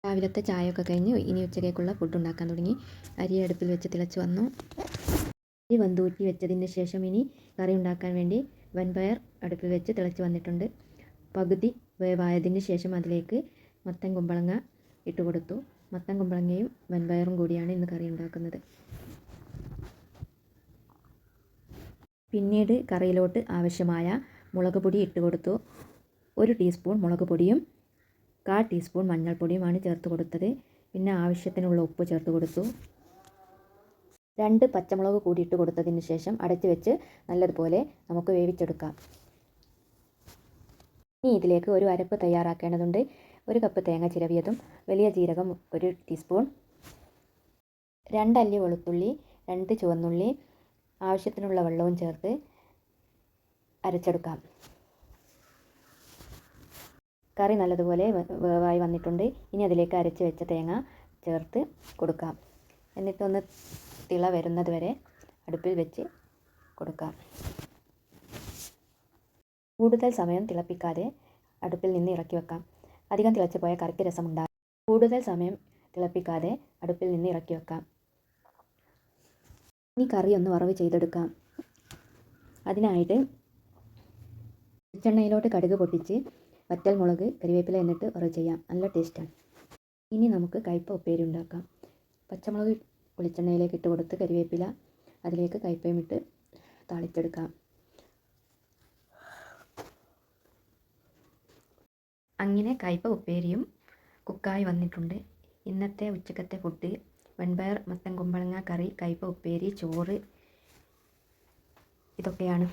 രാവിലത്തെ ചായയൊക്കെ കഴിഞ്ഞ് ഇനി ഉച്ചക്കേക്കുള്ള ഫുഡ് ഉണ്ടാക്കാൻ തുടങ്ങി. അരി അടുപ്പിൽ വെച്ച് തിളച്ച് വന്നു. അരി വെന്തൂറ്റി വെച്ചതിന് ശേഷം ഇനി കറി ഉണ്ടാക്കാൻ വേണ്ടി വൻപയർ അടുപ്പിൽ വെച്ച് തിളച്ച് വന്നിട്ടുണ്ട്. പകുതി വേവായതിന് ശേഷം അതിലേക്ക് മത്തൻ കുമ്പളങ്ങ ഇട്ട് കൊടുത്തു. മത്തൻ കുമ്പളങ്ങയും വൻപയറും കൂടിയാണ് ഇന്ന് കറി ഉണ്ടാക്കുന്നത്. പിന്നീട് കറിയിലോട്ട് ആവശ്യമായ മുളക് പൊടി ഇട്ട് കൊടുത്തു. 1 ടീസ്പൂൺ മുളക് പൊടിയും 1/4 ടീസ്പൂൺ മഞ്ഞൾപ്പൊടിയുമാണ് ചേർത്ത് കൊടുത്തത്. പിന്നെ ആവശ്യത്തിനുള്ള ഉപ്പ് ചേർത്ത് കൊടുത്തു. 2 പച്ചമുളക് കൂടി ഇട്ട് കൊടുത്തതിന് ശേഷം അടച്ച് വെച്ച് നല്ലതുപോലെ നമുക്ക് വേവിച്ചെടുക്കാം. ഇനി ഇതിലേക്ക് ഒരു അരപ്പ് തയ്യാറാക്കേണ്ടതുണ്ട്. 1 കപ്പ് തേങ്ങ ചിരവിയതും വലിയ ജീരകം 1 ടീസ്പൂൺ, 2 അല്ലി വെളുത്തുള്ളി, 2 ചുവന്നുള്ളി, ആവശ്യത്തിനുള്ള വെള്ളവും ചേർത്ത് അരച്ചെടുക്കാം. കറി നല്ലതുപോലെ വേവായി വന്നിട്ടുണ്ട്. ഇനി അതിലേക്ക് അരച്ച് വെച്ച തേങ്ങ ചേർത്ത് കൊടുക്കാം. എന്നിട്ടൊന്ന് തിള വരുന്നത് വരെ അടുപ്പിൽ വെച്ച് കൊടുക്കാം. കൂടുതൽ സമയം തിളപ്പിക്കാതെ അടുപ്പിൽ നിന്ന് ഇറക്കി വെക്കാം. അധികം തിളച്ച് പോയ കറിക്ക് രസമുണ്ടാകും. കൂടുതൽ സമയം തിളപ്പിക്കാതെ അടുപ്പിൽ നിന്ന് ഇറക്കി വെക്കാം. ഇനി കറി ഒന്ന് വറവ് ചെയ്തെടുക്കാം. അതിനായിട്ട് വെളിച്ചെണ്ണയിലോട്ട് കടുക് പൊട്ടിച്ച് വറ്റൽമുളക്, കരിവേപ്പില എന്നിട്ട് വറവ് ചെയ്യാം. നല്ല ടേസ്റ്റാണ്. ഇനി നമുക്ക് കയ്പ ഉപ്പേരി ഉണ്ടാക്കാം. പച്ചമുളക് വെളിച്ചെണ്ണയിലേക്ക് ഇട്ട് കൊടുത്ത് കരിവേപ്പില, അതിലേക്ക് കയ്പയും ഇട്ട് താളിച്ചെടുക്കാം. അങ്ങനെ കയ്പ ഉപ്പേരിയും കുക്കായി വന്നിട്ടുണ്ട്. ഇന്നത്തെ ഉച്ചക്കത്തെ ഫുഡ് വൻപയർ, മത്തൻ കുമ്പളങ്ങ കറി, കയ്പ ഉപ്പേരി, ചോറ് ഇതൊക്കെയാണ്.